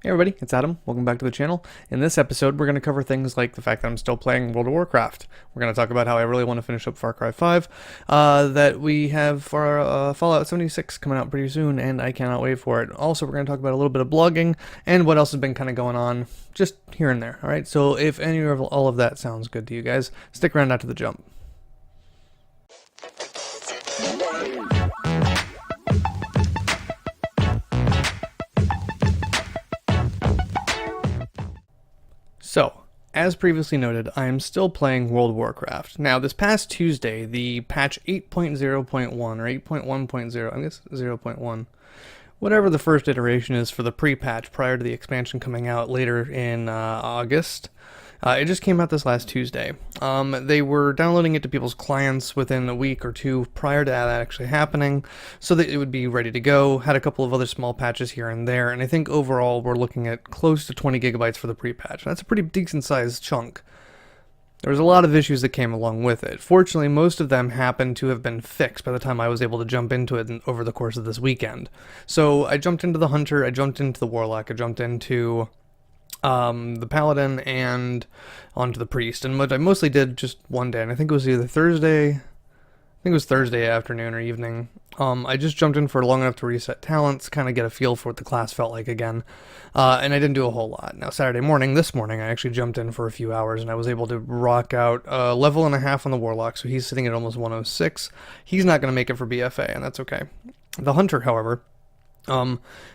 Hey everybody, it's Adam. Welcome back to the channel. In this episode, we're going to cover things like the fact that I'm still playing World of Warcraft. We're going to talk about how I really want to finish up Far Cry 5, that we have for Fallout 76 coming out pretty soon, and I cannot wait for it. Also, we're going to talk about a little bit of blogging and what else has been kind of going on just here and there. Alright, so if any of all of that sounds good to you guys, stick around after the jump. So, as previously noted, I am still playing World of Warcraft. Now, this past Tuesday, the patch 8.0.1 or 8.1.0, I guess 0.1, whatever the first iteration is for the pre-patch prior to the expansion coming out later in August, it just came out this last Tuesday. They were downloading it to people's clients within a week or two prior to that actually happening, so that it would be ready to go. Had a couple of other small patches here and there, and I think overall we're looking at close to 20 gigabytes for the pre-patch. That's a pretty decent-sized chunk. There was a lot of issues that came along with it. Fortunately, most of them happened to have been fixed by the time I was able to jump into it over the course of this weekend. So I jumped into the Hunter, I jumped into the Warlock, I jumped into the Paladin, and onto the Priest. And what I mostly did just one day, and I think it was either Thursday, I think it was Thursday afternoon or evening. I just jumped in for long enough to reset talents, kind of get a feel for what the class felt like again, and I didn't do a whole lot. Now, Saturday morning, this morning, I actually jumped in for a few hours, and I was able to rock out a level and a half on the Warlock, so he's sitting at almost 106. He's not going to make it for BFA, and that's okay. The Hunter, however,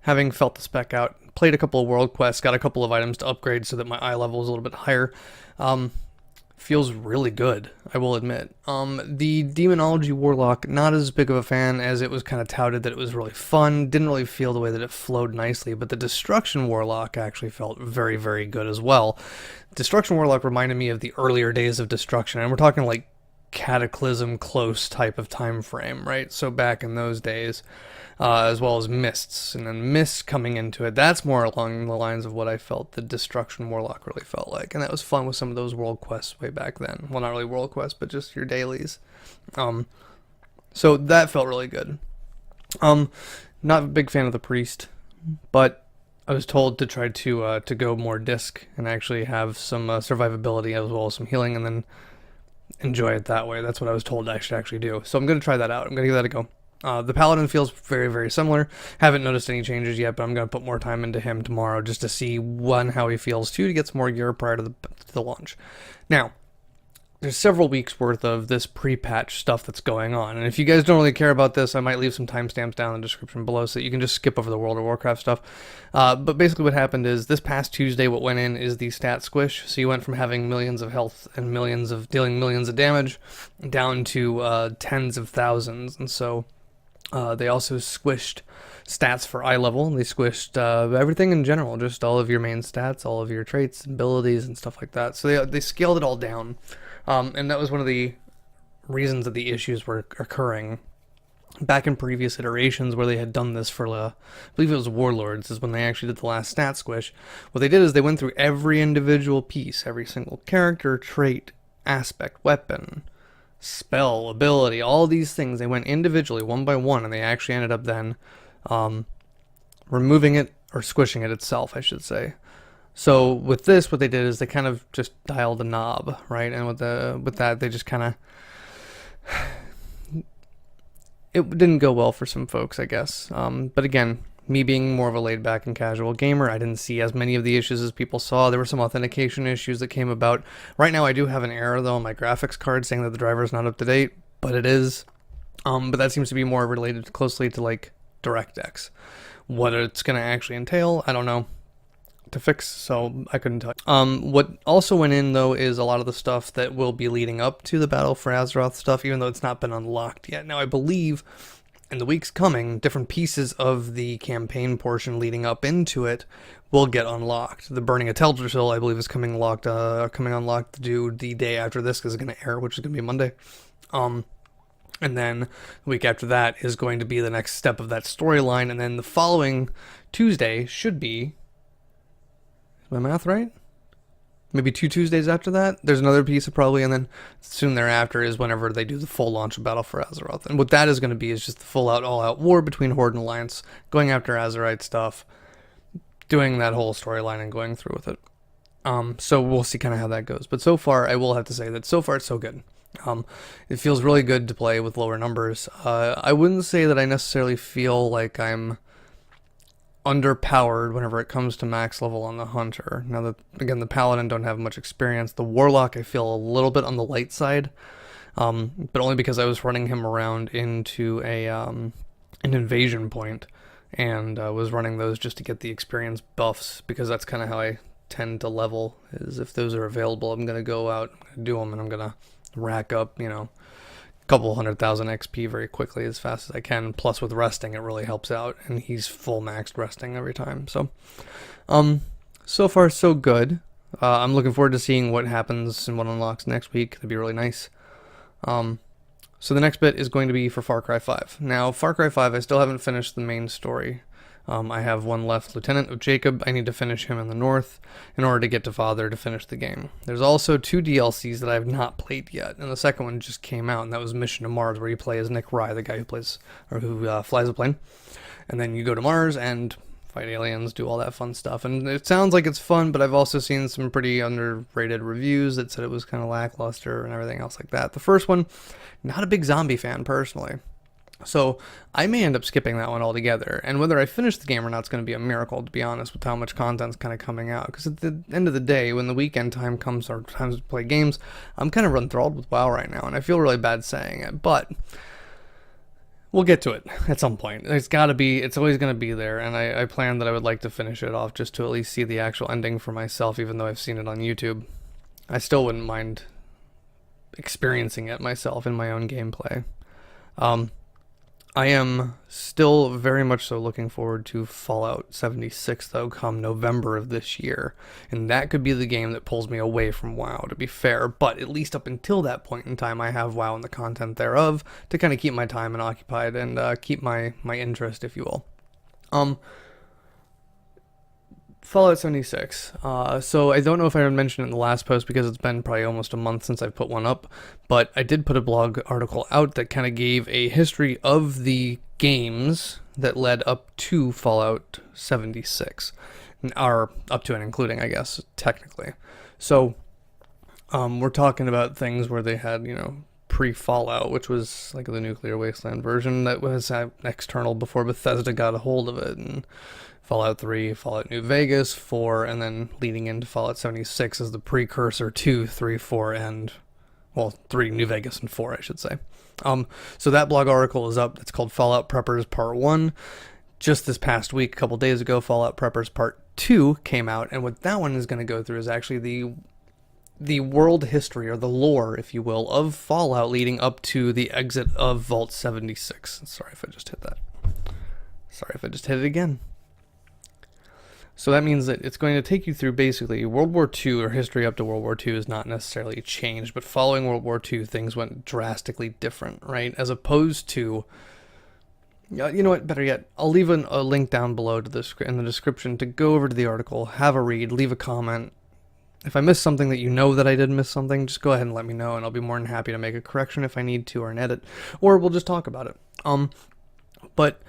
having felt the spec out, played a couple of world quests, got a couple of items to upgrade so that my eye level is a little bit higher. Feels really good, I will admit. The Demonology Warlock, not as big of a fan as it was kind of touted that it was really fun. Didn't really feel the way that it flowed nicely, but the Destruction Warlock actually felt very, very good as well. Destruction Warlock reminded me of the earlier days of Destruction, and we're talking like Cataclysm close type of time frame, right? So back in those days, as well as Mists, and then Mists coming into it. That's more along the lines of what I felt the Destruction Warlock really felt like, and that was fun with some of those world quests way back then. Well, not really world quests, but just your dailies. So that felt really good. Not a big fan of the Priest, but I was told to try to go more disc and actually have some survivability as well as some healing, and then enjoy it that way. That's what I was told I should actually do. So I'm going to try that out. I'm going to give that a go. The Paladin feels very, very similar. Haven't noticed any changes yet, but I'm going to put more time into him tomorrow just to see, one, how he feels, two, to get some more gear prior to the launch. Now, there's several weeks worth of this pre-patch stuff that's going on, and if you guys don't really care about this, I might leave some timestamps down in the description below so that you can just skip over the World of Warcraft stuff. But basically what happened is, this past Tuesday, what went in is the stat squish. So you went from having millions of health and dealing millions of damage down to tens of thousands, and so they also squished stats for eye level. They squished everything in general, just all of your main stats, all of your traits, abilities, and stuff like that. So they scaled it all down, and that was one of the reasons that the issues were occurring back in previous iterations where they had done this for, I believe it was Warlords, is when they actually did the last stat squish. What they did is they went through every individual piece, every single character, trait, aspect, weapon, spell, ability, all these things. They went individually, one by one, and they actually ended up then removing it, or squishing it itself, I should say. So with this, what they did is they kind of just dialed the knob, right? And with that, they just kind of it didn't go well for some folks, I guess. But again, me being more of a laid-back and casual gamer, I didn't see as many of the issues as people saw. There were some authentication issues that came about. Right now, I do have an error, though, on my graphics card saying that the driver is not up to date, but it is. But that seems to be more related closely to, like, DirectX. What it's going to actually entail, I don't know to fix, so I couldn't tell you. What also went in, though, is a lot of the stuff that will be leading up to the Battle for Azeroth stuff, even though it's not been unlocked yet. Now, I believe in the weeks coming, different pieces of the campaign portion leading up into it will get unlocked. The Burning of Teldrassil, I believe, is coming unlocked due the day after this is going to air, which is going to be Monday. And then the week after that is going to be the next step of that storyline, and then the following Tuesday should be, is my math right? Maybe 2 Tuesdays after that, there's another piece probably, and then soon thereafter is whenever they do the full launch of Battle for Azeroth. And what that is going to be is just the full-out, all-out war between Horde and Alliance, going after Azerite stuff, doing that whole storyline and going through with it. So we'll see kind of how that goes. But so far, I will have to say that so far it's so good. It feels really good to play with lower numbers. I wouldn't say that I necessarily feel like I'm underpowered whenever it comes to max level on the Hunter. Now, again, the Paladin don't have much experience. The Warlock, I feel a little bit on the light side, but only because I was running him around into an invasion point, and was running those just to get the experience buffs, because that's kind of how I tend to level, is if those are available, I'm going to go out, I'm going to do them, and I'm going to rack up, a couple 100,000 XP very quickly as fast as I can. Plus with resting, it really helps out, and he's full maxed resting every time. So, so far so good. I'm looking forward to seeing what happens and what unlocks next week. That'd be really nice. So the next bit is going to be for Far Cry 5. Now, Far Cry 5, I still haven't finished the main story. I have one left, Lieutenant of Jacob. I need to finish him in the north in order to get to Father to finish the game. There's also 2 DLCs that I have not played yet, and the second one just came out, and that was Mission to Mars, where you play as Nick Rye, the guy who flies a plane. And then you go to Mars and fight aliens, do all that fun stuff. And it sounds like it's fun, but I've also seen some pretty underrated reviews that said it was kind of lackluster and everything else like that. The first one, not a big zombie fan personally. So I may end up skipping that one altogether, and whether I finish the game or not is going to be a miracle, to be honest, with how much content's kind of coming out. Because at the end of the day, when the weekend time comes, or times to play games, I'm kind of enthralled with WoW right now, and I feel really bad saying it, but we'll get to it at some point. It's always going to be there, and I plan that I would like to finish it off just to at least see the actual ending for myself, even though I've seen it on YouTube. I still wouldn't mind experiencing it myself in my own gameplay. I am still very much so looking forward to Fallout 76, though, come November of this year. And that could be the game that pulls me away from WoW, to be fair. But at least up until that point in time, I have WoW and the content thereof to kind of keep my time and occupied and keep my interest, if you will. Fallout 76. So I don't know if I mentioned it in the last post because it's been probably almost a month since I've put one up, but I did put a blog article out that kind of gave a history of the games that led up to Fallout 76, or up to and including, I guess, technically. So we're talking about things where they had, pre-Fallout, which was like the Nuclear Wasteland version that was external before Bethesda got a hold of it, and Fallout 3, Fallout New Vegas, 4, and then leading into Fallout 76 as the precursor to 3, 4, and, 3, New Vegas, and 4, I should say. So that blog article is up. It's called Fallout Preppers Part 1. Just this past week, a couple days ago, Fallout Preppers Part 2 came out, and what that one is going to go through is actually the world history, or the lore, if you will, of Fallout leading up to the exit of Vault 76. Sorry if I just hit that. Sorry if I just hit it again. So that means that it's going to take you through basically World War II, or history up to World War II is not necessarily changed, but following World War II, things went drastically different, right? As opposed to, you know what, better yet, I'll leave a link down below to in the description to go over to the article, have a read, leave a comment. If I missed something that you know that I did miss something, just go ahead and let me know, and I'll be more than happy to make a correction if I need to, or an edit, or we'll just talk about it. But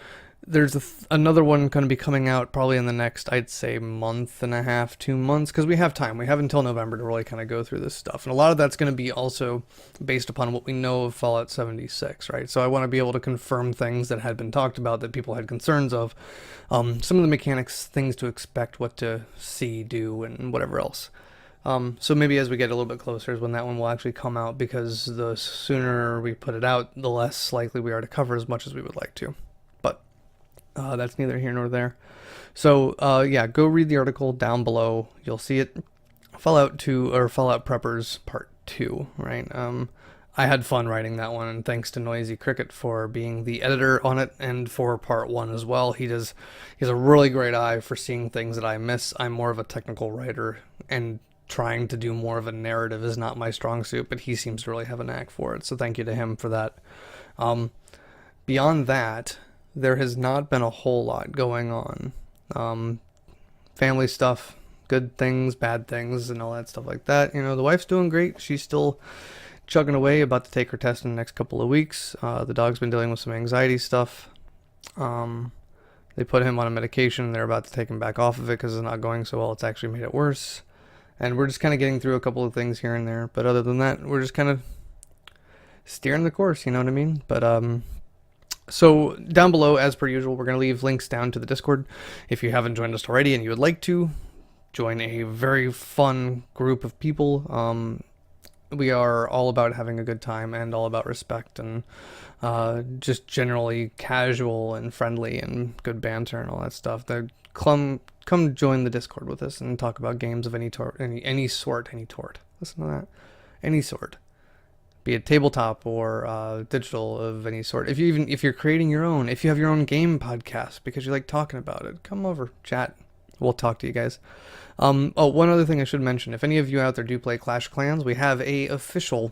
there's another one going to be coming out probably in the next, I'd say, month and a half, 2 months, because we have time. We have until November to really kind of go through this stuff. And a lot of that's going to be also based upon what we know of Fallout 76, right? So I want to be able to confirm things that had been talked about that people had concerns of. Some of the mechanics, things to expect, what to see, do, and whatever else. So maybe as we get a little bit closer is when that one will actually come out, because the sooner we put it out, the less likely we are to cover as much as we would like to. That's neither here nor there. So, yeah, go read the article down below. You'll see it. Fallout 2, or Fallout Preppers Part 2, right? I had fun writing that one, and thanks to Noisy Cricket for being the editor on it, and for Part 1 as well. He has a really great eye for seeing things that I miss. I'm more of a technical writer, and trying to do more of a narrative is not my strong suit, but he seems to really have a knack for it, so thank you to him for that. Beyond that, there has not been a whole lot going on. Family stuff, good things, bad things, and all that stuff like that. The wife's doing great. She's still chugging away, about to take her test in the next couple of weeks. The dog's been dealing with some anxiety stuff. They put him on a medication. They're about to take him back off of it because it's not going so well. It's actually made it worse. And we're just kind of getting through a couple of things here and there. But other than that, we're just kind of steering the course, you know what I mean? But so down below, as per usual, we're going to leave links down to the Discord. If you haven't joined us already and you would like to join a very fun group of people, we are all about having a good time and all about respect and just generally casual and friendly and good banter and all that stuff. Come join the Discord with us and talk about games of any sort. Listen to that, any sort. Be it tabletop or digital of any sort. If you're creating your own, if you have your own game podcast because you like talking about it, come over, chat. We'll talk to you guys. Oh, one other thing I should mention: if any of you out there do play Clash of Clans, we have a official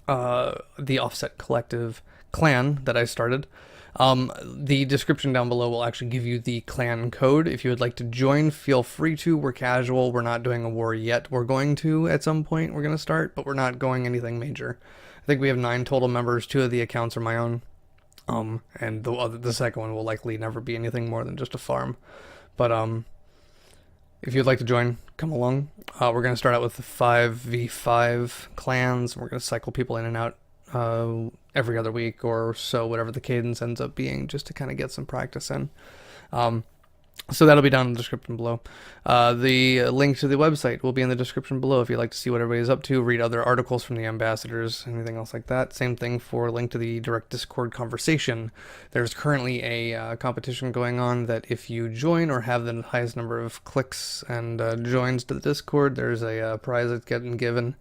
the Offset Collective clan that I started. The description down below will actually give you the clan code. If you would like to join, feel free to. We're casual. We're not doing a war yet. We're going to at some point. We're going to start, but we're not going anything major. I think we have 9 total members. 2 of the accounts are my own. And the second one will likely never be anything more than just a farm. But if you'd like to join, come along. We're going to start out with the 5v5 clans. We're going to cycle people in and out every other week or so, whatever the cadence ends up being, just to kind of get some practice in. So that'll be down in the description below. The link to the website will be in the description below if you'd like to see what everybody's up to, read other articles from the ambassadors, anything else like that. Same thing for a link to the direct Discord conversation. There's currently a competition going on that if you join or have the highest number of clicks and joins to the Discord, there's a prize that's getting given.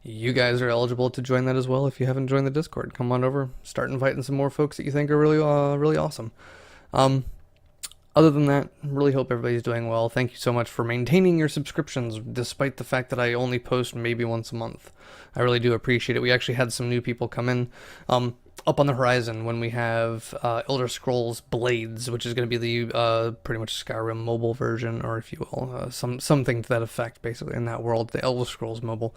You guys are eligible to join that as well if you haven't joined the Discord. Come on over, start inviting some more folks that you think are really awesome. Other than that, really hope everybody's doing well. Thank you so much for maintaining your subscriptions, despite the fact that I only post maybe once a month. I really do appreciate it. We actually had some new people come in up on the horizon when we have Elder Scrolls Blades, which is going to be the pretty much Skyrim mobile version, or if you will, something to that effect, basically, in that world, the Elder Scrolls mobile.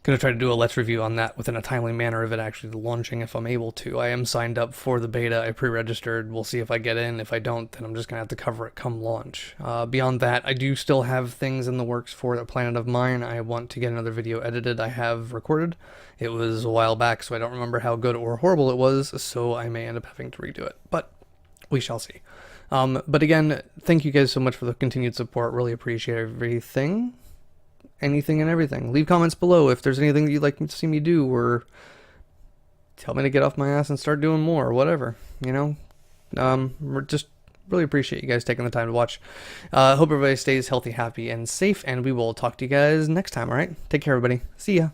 Going to try to do a Let's Review on that within a timely manner of it actually launching if I'm able to. I am signed up for the beta. I pre-registered. We'll see if I get in. If I don't, then I'm just going to have to cover it come launch. Beyond that, I do still have things in the works for a planet of mine. I want to get another video edited. I have recorded. It was a while back, so I don't remember how good or horrible it was, so I may end up having to redo it. But we shall see. But again, thank you guys so much for the continued support. Really appreciate everything. Anything and everything. Leave comments below if there's anything that you'd like to see me do, or tell me to get off my ass and start doing more, or whatever, you know. We're just really appreciate you guys taking the time to watch. Hope everybody stays healthy, happy, and safe, and we will talk to you guys next time, alright? Take care, everybody. See ya.